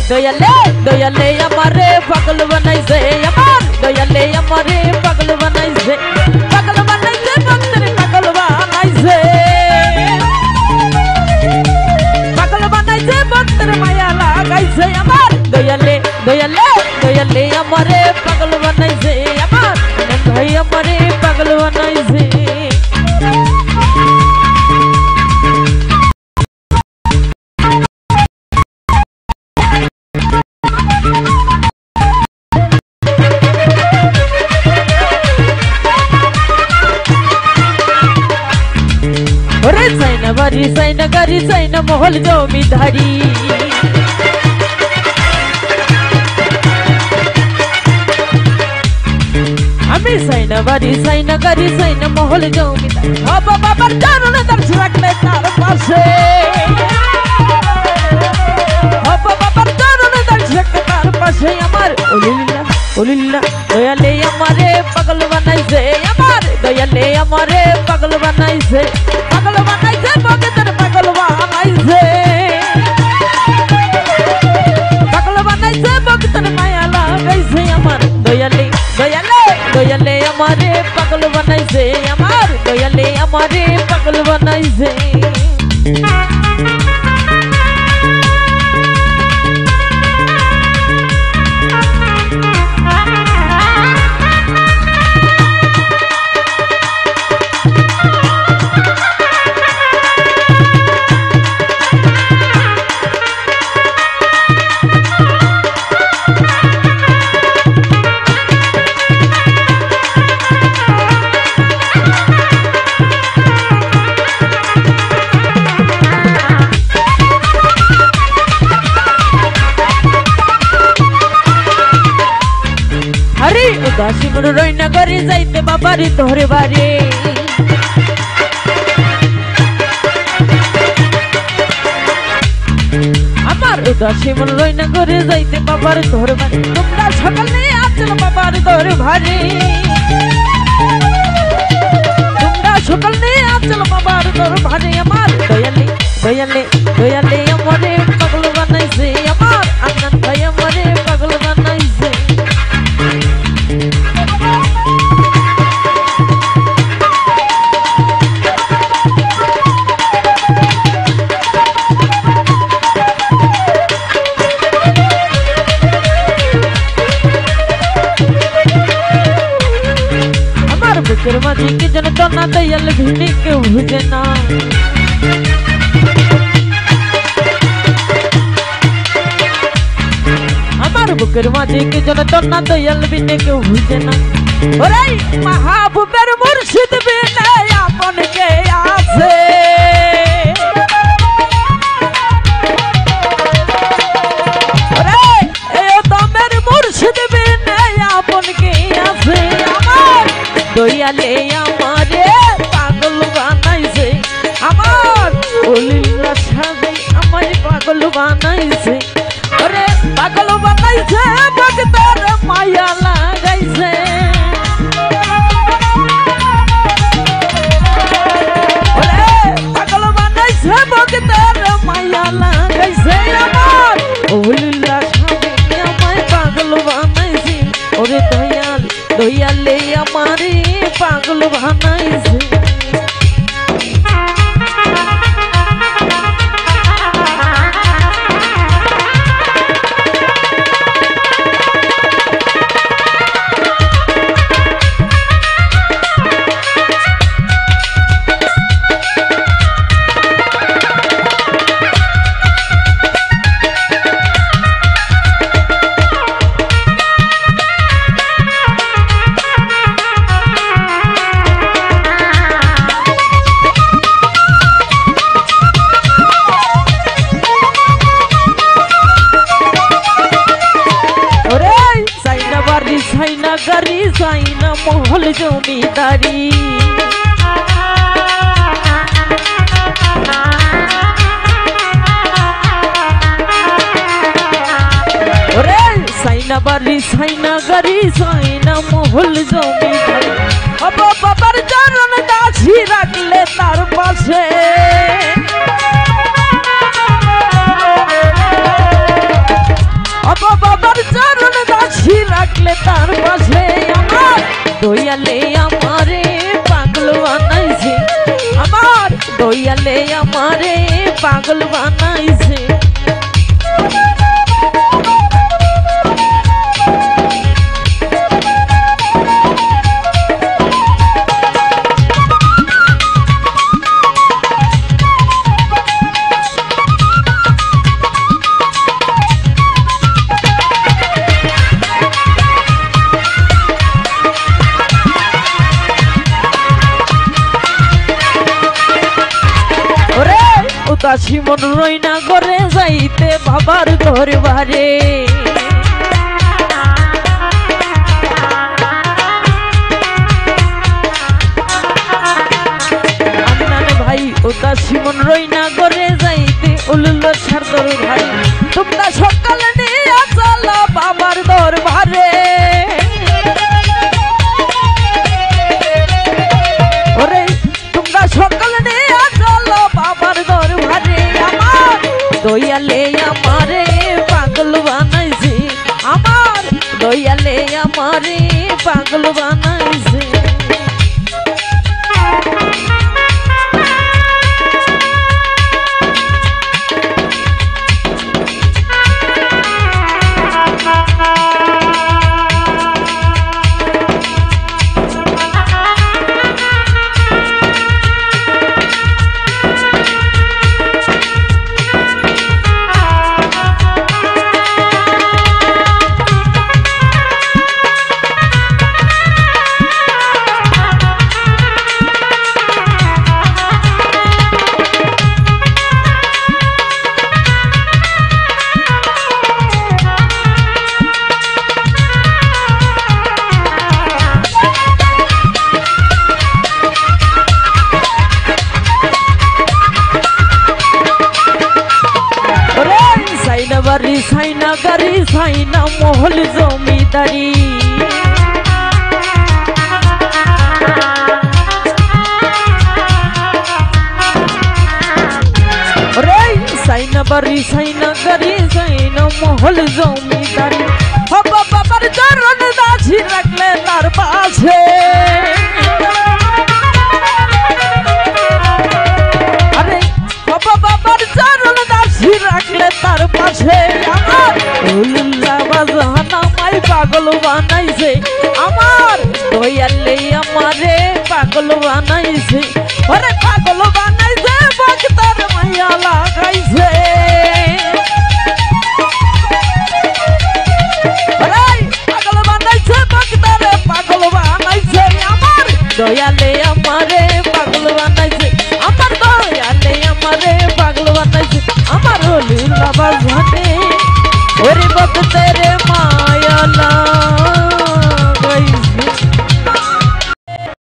দয়ালে দয়ালে আমারে পাগল বানাইছে আমার দয়ালে আমারে পাগল বানাইছে ভক্তের পাগল বানাইছে ভক্তের মায়া লাগাইছে আমার দয়ালে দয়ালে দয়ালে আমারে পাগল বানাইছে আমার ভাই আমারে পাগল বানাইছে বাড়ি সাইনা গাড়ি সাইনা মহল জমিদারি আমি সাইনা বাড়ি সাইনা গাড়ি সাইনা মহল জমিদারি বাবা বাবার জানলে দর্শ রাখলে তার পাশে বাবা বাবার জানলে দর্শ রাখলে তার পাশে আমার ওলিল্লা দয়ালে আমারে পাগল বানাইছে আমার দয়ালে আমারে পাগল বানাইছে ভক্তের পাগল বানাইছে ভক্তের মায়া লাগাইছে আমার দয়ালে দয়ালে দয়ালে আমারে পাগল বানাইছে আমার দয়ালে আমারে পাগল বানাইছে উদাসী মন রইনা করে যাইতে বাবারি তোরে বাড়ি আমার উদাসী মন রইনা করে যাইতে বাবার তোরে বাড়ি তোমরা সকালে আসল বাবার তোরে ভারী তোমরা সকালে আসল বাবার তোর ভারী আমার দয়ালে দয়ালে দয়ালে আমারে পাগল বানাইছে আমার আনন্দ ভাই আমারে পাগল বানাইছে বুকের মাঝে কি যেন টনা দয়াল ভিড়ে কেউ বুঝে না আমার বুকের মাঝে কি যেন টনা দয়াল ভিড়ে কেউ বুঝে না ওরে মাহবুবের মুর্শিদ বিনে আপন কে আছে ওরে এই দমের মুর্শিদ বিনে আপন কে আছে আমার দয়ালে আমারে পাগল বানাইছে আমার ওলিল্লা সাজে আমার পাগল বানাইছে ওরে পাগল বানাইছে ভক্তের মায়া লাগাইছে ওরে পাগল বানাইছে ভক্তের মায়া লাগাইছে আমার ওলিল্লা সাজে আমার পাগল বানাইছে ওরে দয়াল দয়ালে আমারে পাগল বানাইছে গাড়ি সাইনা মহল জমিদারি ওরে সাইনা বাড়ি সাইনা গাড়ি সাইনা মহল জমিদারি বাবার চরণ দাসী রাখলে তার পাশে উদাসী মন রইনা করে যাইতে বাবার দরবারে ভাই উদাসী মন রইনা করে যাইতে উলুল্লার সার দরবারে তোমরা সকালে নিয়ে চলো বাবার দরবারে ওরে তোমরা সকালে নিয়ে চলো বাবার দরবারে আমার দয়ালে আমারে পাগল বানাইছে আমার দয়ালে আমারে পাগল বানাইছে বাড়ি সাইনা গাড়ি সাইনা মহল জমিদারি রে সাইনা বাড়ি সাইনা গাড়ি সাইনা মহল জমিদারি বাবা বাবার চরণ দাসী রাখলে তার পাশে আরে বাবা বাবার চরণ দাসী রাখলে তার পাশে আমার উল্লা বাজানা মাই পাগল বানাইছে আমার দয়ালে আমারে পাগল বানাইছে ওরে পাগল বানাইছে ভক্তের মায়া লাগাইছে ওরে পাগল বানাইছে ভক্তের পাগল বানাইছে আমার দয়ালে আমারে পাগল বানাইছে আমার দয়ালে আমারে পাগল বানাইছে আমার লীলা বাজানে ওরে ভক্তের মায়া